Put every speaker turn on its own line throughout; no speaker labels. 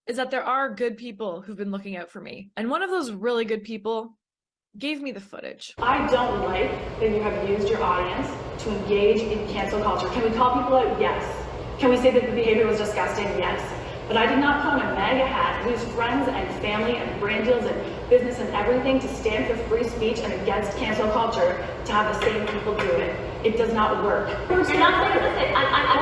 is that there are good people who've been looking out for me. And one of those really good people gave me the footage.
I don't like that you have used your audience to engage in cancel culture. Can we call people out? Yes. Can we say that the behavior was disgusting? Yes. But I did not put on a MAGA hat, lose friends and family and brand deals and business and everything to stand for free speech and against cancel culture to have the same people do it. It does not work.
You're not realistic. I'm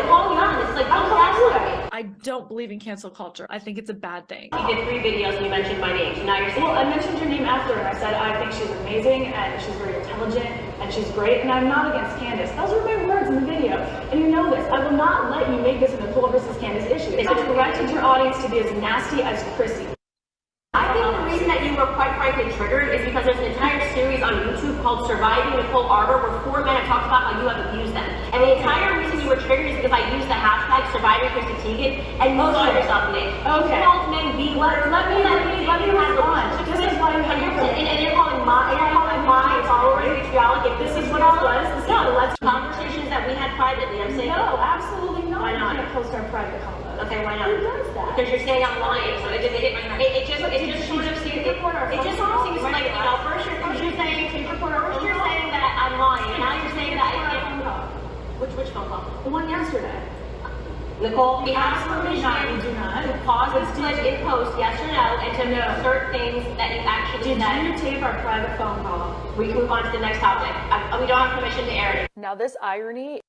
calling you out. It's like, don't gaslight me.
I don't believe in cancel culture. I think it's a bad thing.
You did 3 videos and you mentioned my name, so now you're saying...
Well, I mentioned your name after, and I said I think she's amazing, and she's very intelligent, and she's great, and I'm not against Candace. Those were my words in the video, and you know this. I will not let you make this a Nicole versus Candace issue. I directed your audience to be as nasty as Chrissy.
I think the reason that you were quite frankly triggered is because there's an entire series on YouTube called Surviving Nicole Arbor where 4 men have talked about how you have abused them. And the entire reason you were triggered is because I used the hashtag Surviving Chrissy Teigen and you called yourself in it.
Okay.
You called men B words.
Let me respond. This is why you have
and you're calling my followers vitriolic. If this is what it was, let's conversations that we had privately. I'm saying
no, absolutely not.
Why not?
You can't post our private convo.
Okay, why not?
Who does that?
Because you're saying I'm lying, so it just sort of seems like, you know, first you're saying that I'm lying, and now you're saying that I can't. Which phone call?
The one yesterday.
Nicole, we have permission
We do not.
to pause this clip in post, yes or no, and to insert things that you actually said.
Did you tape our private phone call?
We can move on to the next topic. We don't have permission to air it.
Now this irony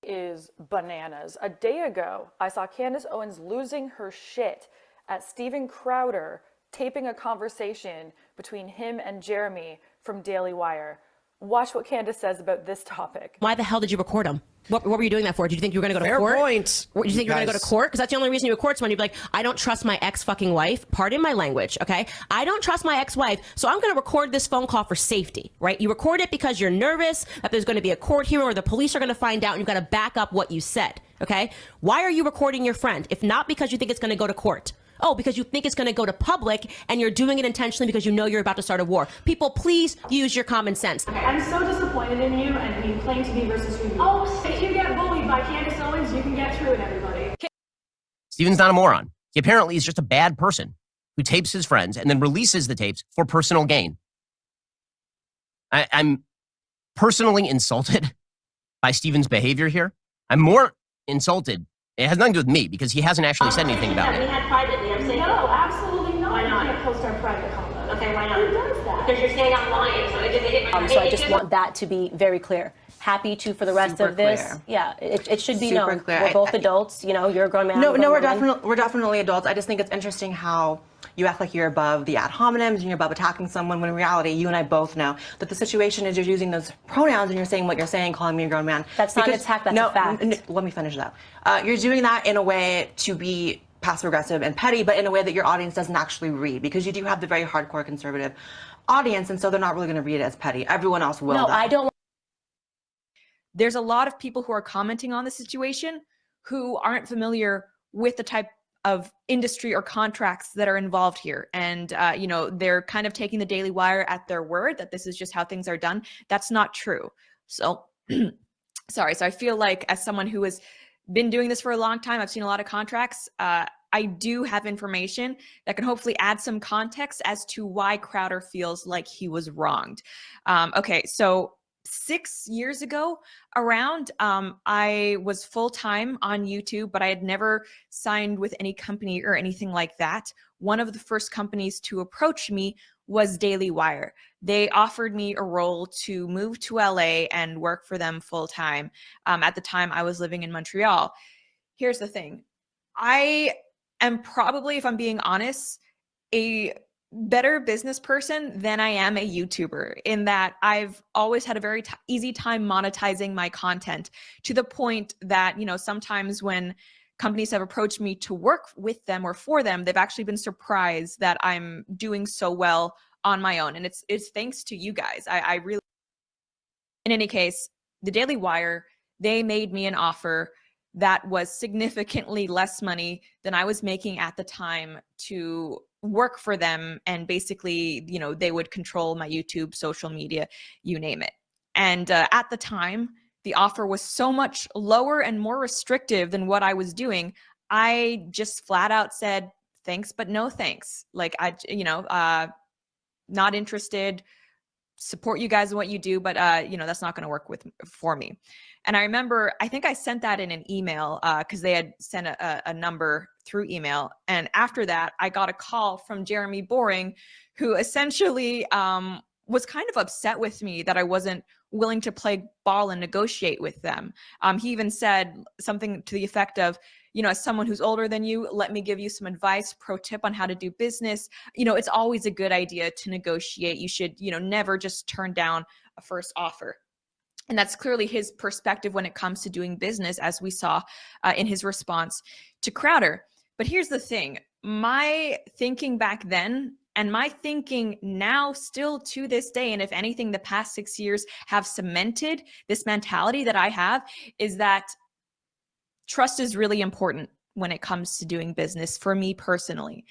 is bananas. A day ago, I saw Candace Owens losing her shit at Steven Crowder taping a conversation between him and Jeremy from Daily Wire. Watch what Candace says about this topic.
Why the hell did you record him? What were you doing that for? Did you think you were going to go to court?
Fair point.
Did you think you were going to go to court? Because that's the only reason you record someone. You'd be like, I don't trust my ex-fucking wife. Pardon my language, okay? I don't trust my ex-wife, so I'm going to record this phone call for safety, right? You record it because you're nervous that there's going to be a court hearing or the police are going to find out and you've got to back up what you said, okay? Why are you recording your friend? If not because you think it's going to go to court. Oh, because you think it's going to go to public and you're doing it intentionally because you know you're about to start a war. People, please use your common sense.
I'm so disappointed in you and who you claim to be versus who you are. Oh, if you get bullied by Candace Owens, you can get through it, everybody.
Steven's not a moron. He apparently is just a bad person who tapes his friends and then releases the tapes for personal gain. I'm personally insulted by Steven's behavior here. I'm more insulted. It has nothing to do with me because he hasn't actually said anything about it.
We had privately. I'm saying
no, absolutely not.
Why not?
You can't post our private convo.
Okay, why not?
Who does that?
Because you're saying I'm lying, so
So I just want that to be very clear. Happy to for the rest
Super
of this.
clear.
Yeah, it should be
Super
known.
clear.
We're both adults. You know, you're a grown man.
No,
I'm a grown
we're
woman.
definitely adults. I just think it's interesting how you act like you're above the ad hominems and you're above attacking someone when in reality you and I both know that the situation is you're using those pronouns and you're saying what you're saying, calling me a grown man.
That's not an attack, that's a fact.
Let me finish that. You're doing that in a way to be passive aggressive and petty, but in a way that your audience doesn't actually read because you do have the very hardcore conservative audience, and so they're not really going to read it as petty. Everyone else will.
No, I don't.
There's a lot of people who are commenting on the situation who aren't familiar with the type of industry or contracts that are involved here. And, you know, they're kind of taking the Daily Wire at their word that this is just how things are done. That's not true. So, sorry. So I feel like as someone who has been doing this for a long time, I've seen a lot of contracts. I do have information that can hopefully add some context as to why Crowder feels like he was wronged. Okay, so 6 years ago around, I was full-time on YouTube, but I had never signed with any company or anything like that. One of the first companies to approach me was Daily Wire. They offered me a role to move to LA and work for them full-time. At the time, I was living in Montreal. Here's the thing. I am probably, if I'm being honest, a better business person than I am a YouTuber, in that I've always had a very easy time monetizing my content, to the point that, you know, sometimes when companies have approached me to work with them or for them, they've actually been surprised that I'm doing so well on my own. And it's thanks to you guys. I really, in any case, the Daily Wire, they made me an offer that was significantly less money than I was making at the time to work for them. And basically, you know, they would control my YouTube, social media, you name it. And at the time, the offer was so much lower and more restrictive than what I was doing. I just flat out said, thanks, but no thanks. Like, not interested, support you guys in what you do, but that's not going to work for me. And I remember, I think I sent that in an email because they had sent a number through email. And after that, I got a call from Jeremy Boring, who essentially was kind of upset with me that I wasn't willing to play ball and negotiate with them. He even said something to the effect of, as someone who's older than you, let me give you some advice, pro tip on how to do business. It's always a good idea to negotiate. You should, never just turn down a first offer. And that's clearly his perspective when it comes to doing business, as we saw in his response to Crowder. But here's the thing, my thinking back then and my thinking now still to this day, and if anything, the past 6 years have cemented this mentality that I have, is that trust is really important when it comes to doing business for me personally.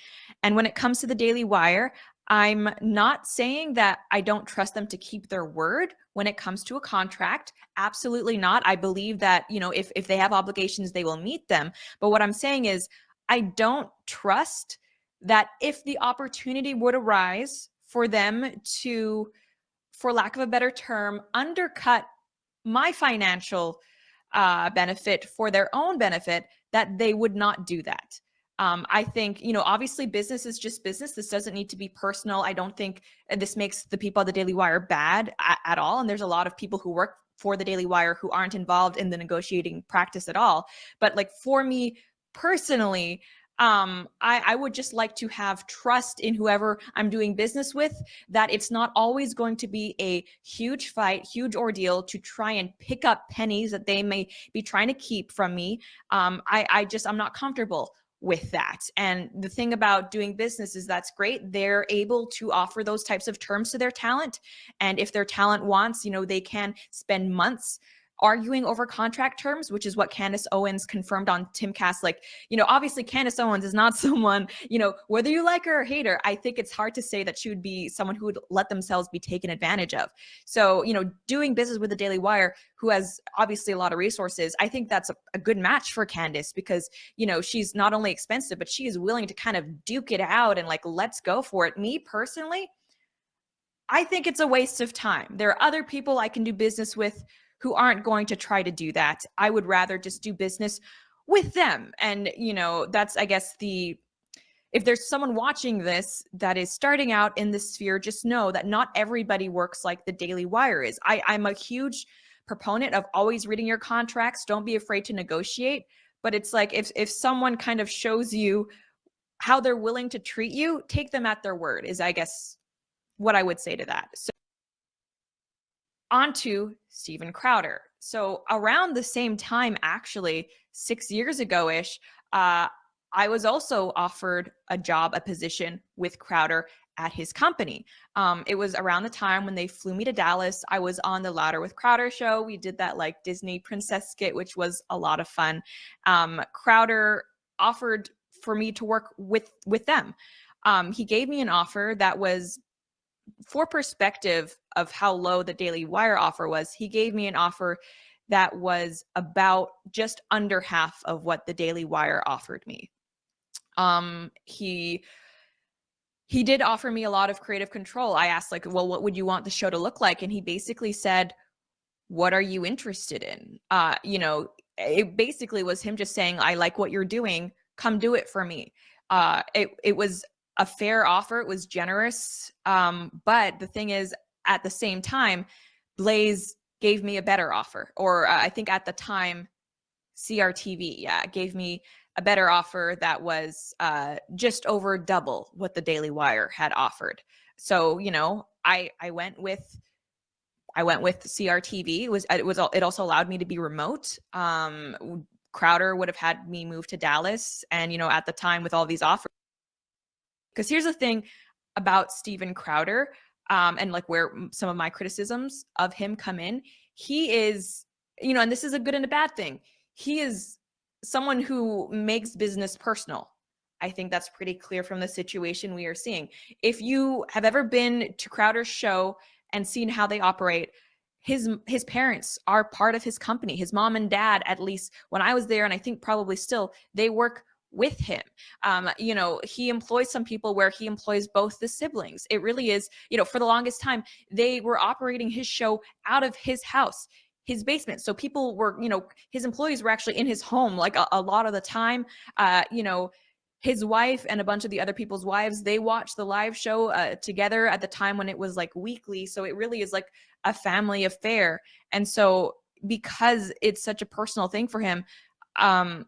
And when it comes to the Daily Wire, I'm not saying that I don't trust them to keep their word when it comes to a contract. Absolutely not. I believe that, if they have obligations, they will meet them. But what I'm saying is, I don't trust that if the opportunity would arise for them to, for lack of a better term, undercut my financial benefit for their own benefit, that they would not do that. I think, obviously business is just business. This doesn't need to be personal. I don't think this makes the people at the Daily Wire bad at all. And there's a lot of people who work for the Daily Wire who aren't involved in the negotiating practice at all. But like for me personally, I would just like to have trust in whoever I'm doing business with, that it's not always going to be a huge fight, huge ordeal to try and pick up pennies that they may be trying to keep from me. I'm not comfortable with that. And the thing about doing business is that's great. They're able to offer those types of terms to their talent. And if their talent wants, they can spend months arguing over contract terms, which is what Candace Owens confirmed on Timcast. Like, obviously Candace Owens is not someone, whether you like her or hate her, I think it's hard to say that she would be someone who would let themselves be taken advantage of. So, doing business with the Daily Wire, who has obviously a lot of resources, I think that's a good match for Candace because, she's not only expensive, but she is willing to kind of duke it out and like, let's go for it. Me personally, I think it's a waste of time. There are other people I can do business with who aren't going to try to do that. I would rather just do business with them. And, that's, I guess, if there's someone watching this that is starting out in this sphere, just know that not everybody works like the Daily Wire is. I'm a huge proponent of always reading your contracts. Don't be afraid to negotiate. But it's like, if someone kind of shows you how they're willing to treat you, take them at their word is, I guess, what I would say to that. So on to Steven Crowder. So around the same time, actually 6 years ago-ish, I was also offered a position with Crowder at his company. It was around the time when they flew me to Dallas. I was on the Louder with Crowder show. We did that like Disney princess skit, which was a lot of fun. Crowder offered for me to work with them. He gave me an offer that was, for perspective of how low the Daily Wire offer was, he gave me an offer that was about just under half of what the Daily Wire offered me. He did offer me a lot of creative control. I asked like, well, what would you want the show to look like? And he basically said, what are you interested in? It basically was him just saying, I like what you're doing. Come do it for me. It was a fair offer. It was generous. But the thing is, at the same time, Blaze gave me a better offer. Or I think at the time, CRTV, gave me a better offer that was just over double what the Daily Wire had offered. So, I went with CRTV. It also allowed me to be remote. Crowder would have had me move to Dallas. And, at the time with all these offers, because here's the thing about Steven Crowder, and like where some of my criticisms of him come in. He is, and this is a good and a bad thing. He is someone who makes business personal. I think that's pretty clear from the situation we are seeing. If you have ever been to Crowder's show and seen how they operate, his parents are part of his company. His mom and dad, at least when I was there, and I think probably still, they work with him. You know, he employs some people where he employs both the siblings. It really is, you know, for the longest time, they were operating his show out of his house, his basement. So people were, you know, his employees were actually in his home like a lot of the time. You know, his wife and a bunch of the other people's wives, they watched the live show together at the time when it was like weekly. So it really is like a family affair. And so because it's such a personal thing for him, and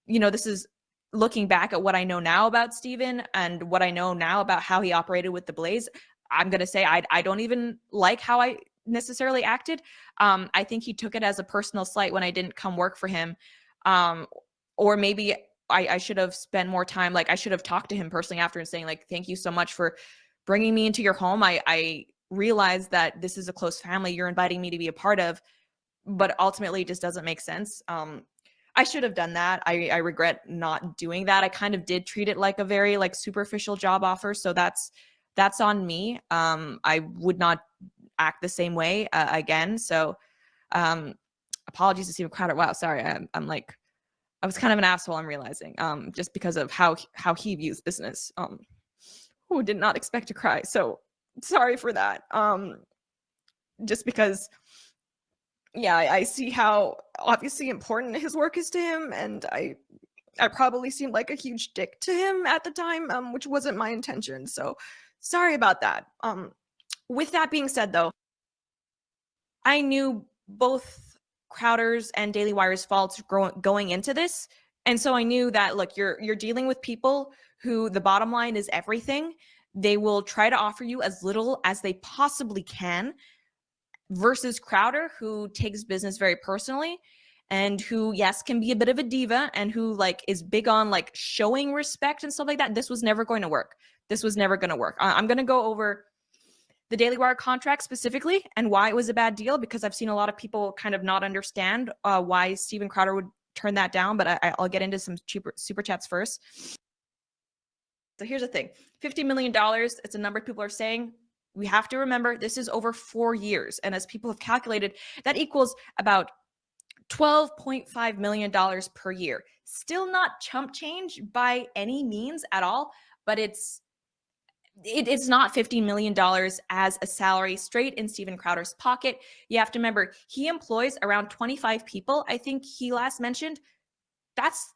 you know, this is looking back at what I know now about Steven and what I know now about how he operated with the Blaze, I'm going to say I don't even like how I necessarily acted. I think he took it as a personal slight when I didn't come work for him. Or maybe I should have spent more time. Like I should have talked to him personally after and saying like, thank you so much for bringing me into your home. I realize that this is a close family you're inviting me to be a part of, but ultimately it just doesn't make sense. I should have done that. I regret not doing that. I kind of did treat it like a very like superficial job offer. So that's on me. I would not act the same way again. So apologies to Steven Crowder. Wow, sorry. I'm like, I was kind of an asshole, I'm realizing, just because of how he views business. Who did not expect to cry. So sorry for that. Just because, yeah, I see how obviously important his work is to him, and I probably seemed like a huge dick to him at the time, which wasn't my intention. So sorry about that. With that being said, though, I knew both Crowder's and Daily Wire's faults going into this. And so I knew that, look, you're dealing with people who the bottom line is everything. They will try to offer you as little as they possibly can, versus Crowder, who takes business very personally and who, yes, can be a bit of a diva and who like is big on like showing respect and stuff like that. This was never going to work. This was never going to work. I'm going to go over the Daily Wire contract specifically and why it was a bad deal, because I've seen a lot of people kind of not understand why Steven Crowder would turn that down, but I'll get into some super chats first. So here's the thing, $50 million, it's a number people are saying. We have to remember this is over 4 years. And as people have calculated, that equals about $12.5 million per year. Still not chump change by any means at all, but it's not $50 million as a salary straight in Steven Crowder's pocket. You have to remember, he employs around 25 people. I think he last mentioned.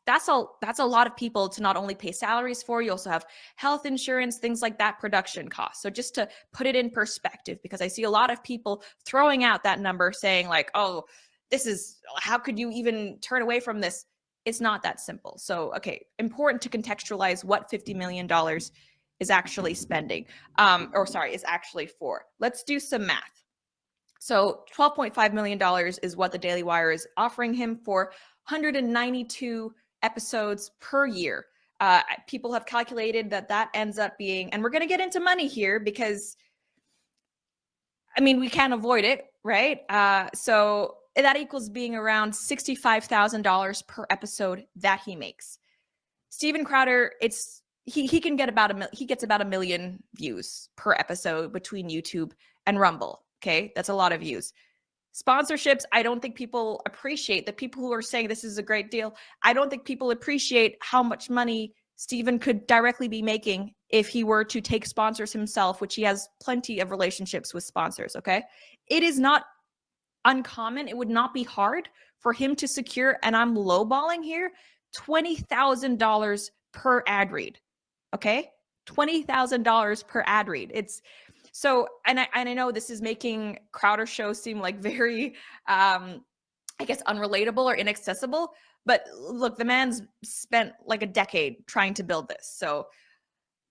That's a lot of people to not only pay salaries for. You also have health insurance, things like that, production costs. So just to put it in perspective, because I see a lot of people throwing out that number saying like, oh, how could you even turn away from this? It's not that simple. So, okay, important to contextualize what $50 million is actually spending, is actually for. Let's do some math. So $12.5 million is what the Daily Wire is offering him for 192 episodes per year. People have calculated that ends up being, and we're going to get into money here because, I mean, we can't avoid it, right? So that equals being around $65,000 per episode that he makes. Steven Crowder, he can get he gets about 1 million views per episode between YouTube and Rumble. Okay, that's a lot of views. Sponsorships, I don't think people appreciate. The people who are saying this is a great deal, I don't think people appreciate how much money Steven could directly be making if he were to take sponsors himself, which he has plenty of relationships with sponsors, okay? It is not uncommon. It would not be hard for him to secure, and I'm lowballing here, $20,000 per ad read, okay? $20,000 per ad read. It's so, and I know this is making Crowder's show seem like very, I guess, unrelatable or inaccessible. But look, the man's spent like a decade trying to build this. So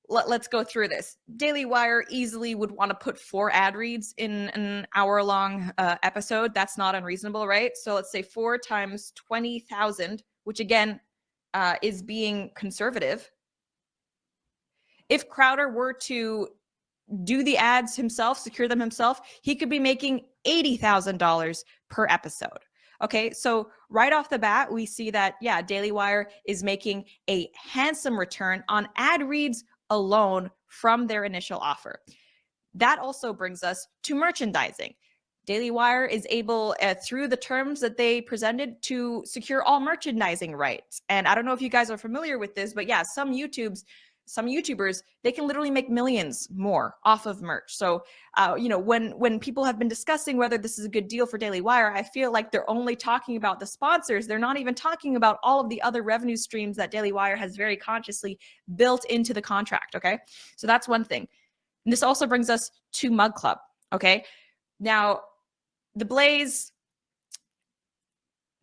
let's go through this. Daily Wire easily would want to put 4 ad reads in an hour-long episode. That's not unreasonable, right? So let's say 4 times 20,000, which again is being conservative. If Crowder were to do the ads himself, secure them himself, he could be making $80,000 per episode. Okay, so right off the bat, we see that, yeah, Daily Wire is making a handsome return on ad reads alone from their initial offer. That also brings us to merchandising. Daily Wire is able, through the terms that they presented, to secure all merchandising rights. And I don't know if you guys are familiar with this, but yeah, some YouTubers, they can literally make millions more off of merch. So, when people have been discussing whether this is a good deal for Daily Wire, I feel like they're only talking about the sponsors. They're not even talking about all of the other revenue streams that Daily Wire has very consciously built into the contract. Okay. So that's one thing. And this also brings us to Mug Club. Okay. Now, the Blaze,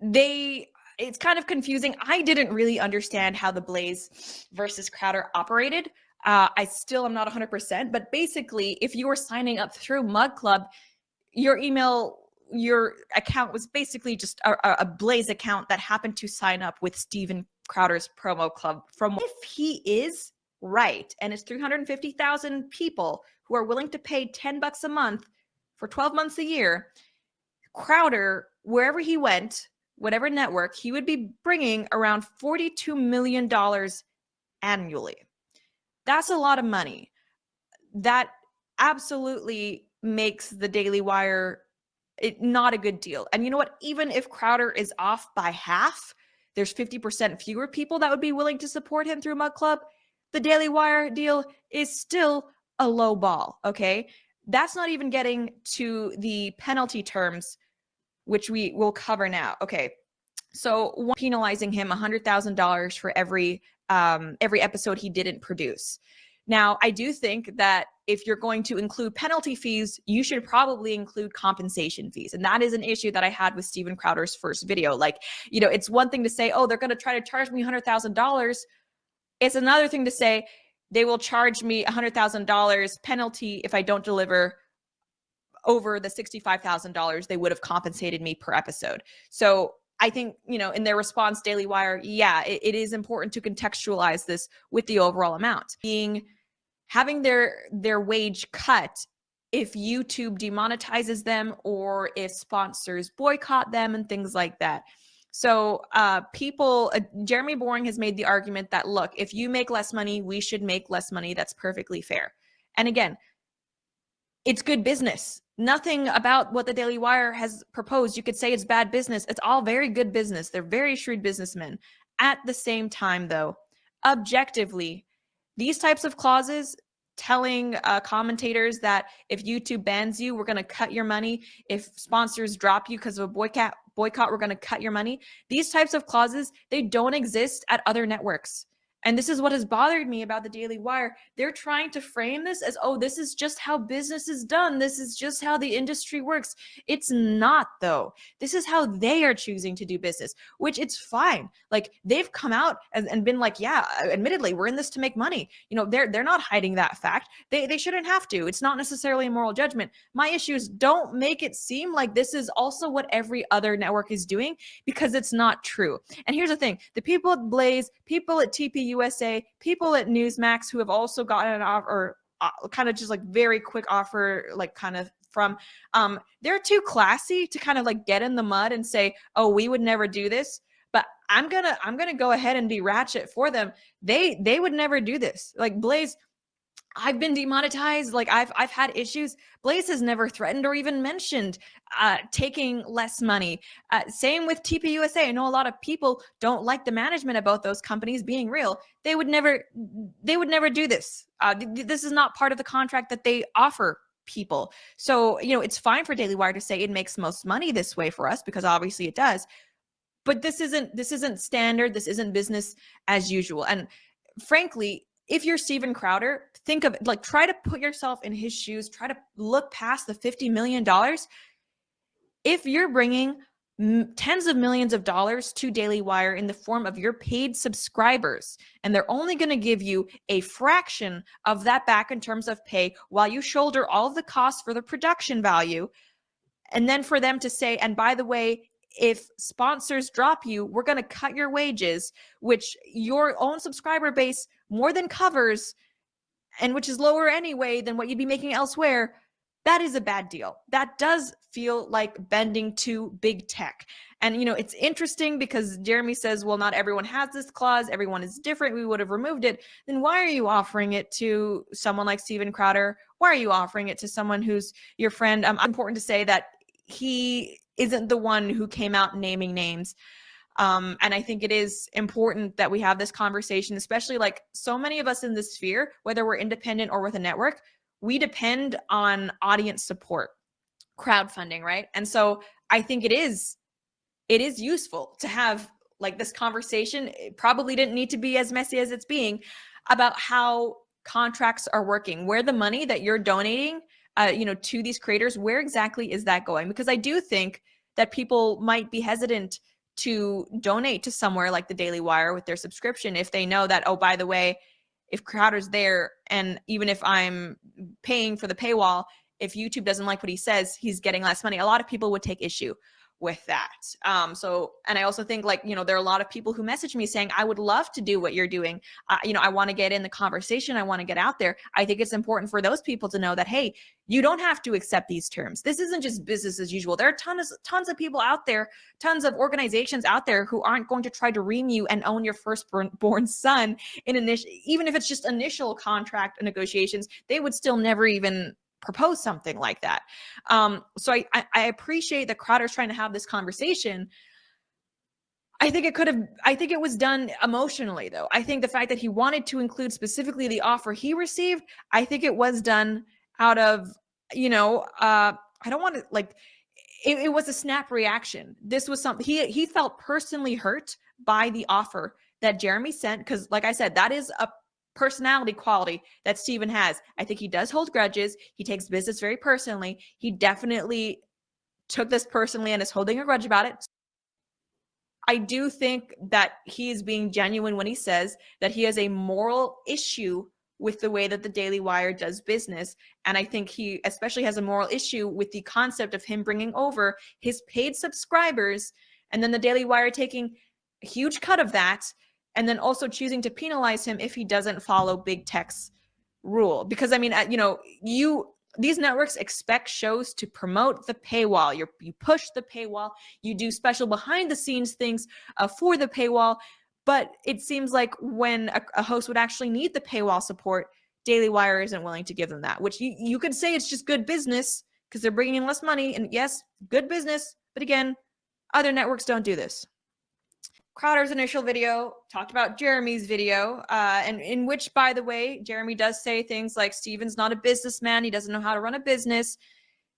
it's kind of confusing. I didn't really understand how the Blaze versus Crowder operated. I still am not 100%, but basically, if you were signing up through Mug Club, your account was basically just a Blaze account that happened to sign up with Steven Crowder's promo club. If he is right, and it's 350,000 people who are willing to pay $10 a month for 12 months a year, Crowder, wherever he went, whatever network, he would be bringing around $42 million annually. That's a lot of money. That absolutely makes the Daily Wire not a good deal. And you know what? Even if Crowder is off by half, there's 50% fewer people that would be willing to support him through Mug Club. The Daily Wire deal is still a low ball, okay? That's not even getting to the penalty terms, which we will cover now. Okay, so penalizing him $100,000 for every episode he didn't produce. Now, I do think that if you're going to include penalty fees, you should probably include compensation fees. And that is an issue that I had with Steven Crowder's first video. Like, it's one thing to say, oh, they're going to try to charge me $100,000. It's another thing to say, they will charge me $100,000 penalty if I don't deliver over the $65,000 they would have compensated me per episode. So I think, in their response, Daily Wire, yeah, it is important to contextualize this with the overall amount. Having their wage cut if YouTube demonetizes them or if sponsors boycott them and things like that. So Jeremy Boring has made the argument that, look, if you make less money, we should make less money. That's perfectly fair. And again, it's good business. Nothing about what the Daily Wire has proposed you could say it's bad business. It's all very good business. They're very shrewd businessmen. At the same time, though, objectively, these types of clauses telling commentators that if YouTube bans you, we're going to cut your money. If sponsors drop you because of a boycott, we're going to cut your money. These types of clauses, they don't exist at other networks. And this is what has bothered me about the Daily Wire. They're trying to frame this as, oh, this is just how business is done. This is just how the industry works. It's not, though. This is how they are choosing to do business, which it's fine. Like, they've come out and been like, yeah, admittedly, we're in this to make money. They're not hiding that fact. They shouldn't have to. It's not necessarily a moral judgment. My issue is, don't make it seem like this is also what every other network is doing, because it's not true. And here's the thing. The people at Blaze, people at TP USA, people at Newsmax who have also gotten an offer, kind of just like very quick offer, like kind of from, they're too classy to kind of like get in the mud and say, oh, we would never do this. But I'm gonna go ahead and be ratchet for them. They would never do this. Like Blaze, I've been demonetized. Like I've had issues. Blaze has never threatened or even mentioned taking less money. Same with TPUSA. I know a lot of people don't like the management of both those companies being real. They would never do this. This is not part of the contract that they offer people. So, it's fine for Daily Wire to say it makes most money this way for us, because obviously it does. But this isn't standard. This isn't business as usual. And frankly, if you're Steven Crowder, think of it, like, try to put yourself in his shoes, try to look past the $50 million. If you're bringing tens of millions of dollars to Daily Wire in the form of your paid subscribers, and they're only going to give you a fraction of that back in terms of pay while you shoulder all of the costs for the production value, and then for them to say, and by the way, if sponsors drop you, we're going to cut your wages, which your own subscriber base more than covers, and which is lower anyway than what you'd be making elsewhere, that is a bad deal. That does feel like bending to big tech. And, it's interesting because Jeremy says, well, not everyone has this clause. Everyone is different. We would have removed it. Then why are you offering it to someone like Steven Crowder? Why are you offering it to someone who's your friend? It's important to say that he isn't the one who came out naming names. And I think it is important that we have this conversation, especially like so many of us in this sphere, whether we're independent or with a network, we depend on audience support, crowdfunding, right? And so I think it is useful to have like this conversation. It probably didn't need to be as messy as it's being, about how contracts are working, where the money that you're donating, to these creators, where exactly is that going? Because I do think that people might be hesitant to donate to somewhere like the Daily Wire with their subscription if they know that, oh, by the way, if Crowder's there, and even if I'm paying for the paywall, if YouTube doesn't like what he says, he's getting less money. A lot of people would take issue with that. And I also think like, there are a lot of people who message me saying, I would love to do what you're doing. I want to get in the conversation. I want to get out there. I think it's important for those people to know that, hey, you don't have to accept these terms. This isn't just business as usual. There are tons of people out there, tons of organizations out there who aren't going to try to ream you and own your firstborn son even if it's just initial contract negotiations. They would still never even propose something like that. So I appreciate that Crowder's trying to have this conversation. I think it was done emotionally though. I think the fact that he wanted to include specifically the offer he received, I think it was done out of, I don't want to like, it was a snap reaction. This was something he felt personally hurt by the offer that Jeremy sent. Cause like I said, that is a personality quality that Steven has. I think he does hold grudges. He takes business very personally. He definitely took this personally and is holding a grudge about it. I do think that he is being genuine when he says that he has a moral issue with the way that the Daily Wire does business. And I think he especially has a moral issue with the concept of him bringing over his paid subscribers and then the Daily Wire taking a huge cut of that, and then also choosing to penalize him if he doesn't follow big tech's rule. Because I mean, these networks expect shows to promote the paywall. You push the paywall, you do special behind the scenes things for the paywall. But it seems like when a host would actually need the paywall support, Daily Wire isn't willing to give them that, which you could say it's just good business because they're bringing in less money. And yes, good business. But again, other networks don't do this. Crowder's initial video talked about Jeremy's video, and in which, by the way, Jeremy does say things like Steven's not a businessman. He doesn't know how to run a business.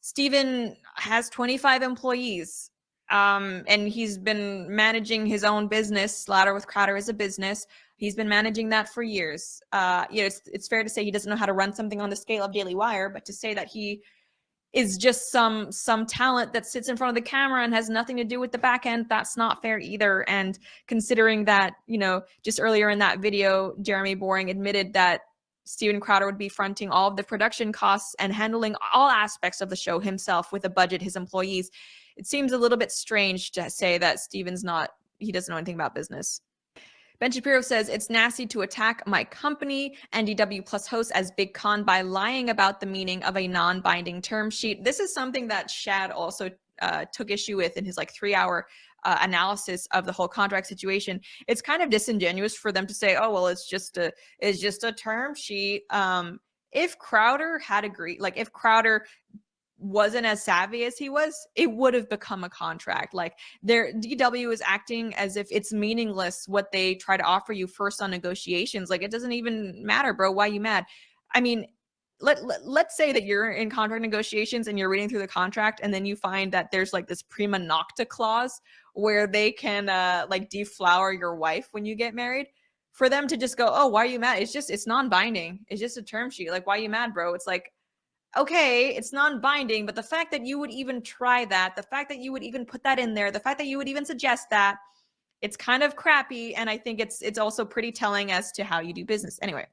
Steven has 25 employees, and he's been managing his own business. Louder with Crowder is a business. He's been managing that for years. It's fair to say he doesn't know how to run something on the scale of Daily Wire, but to say that he is just some talent that sits in front of the camera and has nothing to do with the back end, that's not fair either. And considering that, just earlier in that video, Jeremy Boring admitted that Steven Crowder would be fronting all of the production costs and handling all aspects of the show himself with a budget, his employees. It seems a little bit strange to say that he doesn't know anything about business. Ben Shapiro says, it's nasty to attack my company and DW Plus host as Big Con by lying about the meaning of a non-binding term sheet. This is something that Shad also took issue with in his 3-hour analysis of the whole contract situation. It's kind of disingenuous for them to say, oh, well, it's just a term sheet. If Crowder had agreed, if Crowder wasn't as savvy as he was, it would have become a contract. DW is acting as if it's meaningless what they try to offer you first on negotiations. It doesn't even matter, bro. Why are you mad? I mean, let's say that you're in contract negotiations and you're reading through the contract and then you find that there's this prima nocta clause where they can deflower your wife when you get married. For them to just go, oh, why are you mad? It's non-binding. It's just a term sheet. Why are you mad, bro? It's okay, it's non-binding, but the fact that you would even try that, the fact that you would even put that in there, the fact that you would even suggest that, it's kind of crappy. And I think it's also pretty telling as to how you do business. Anyway,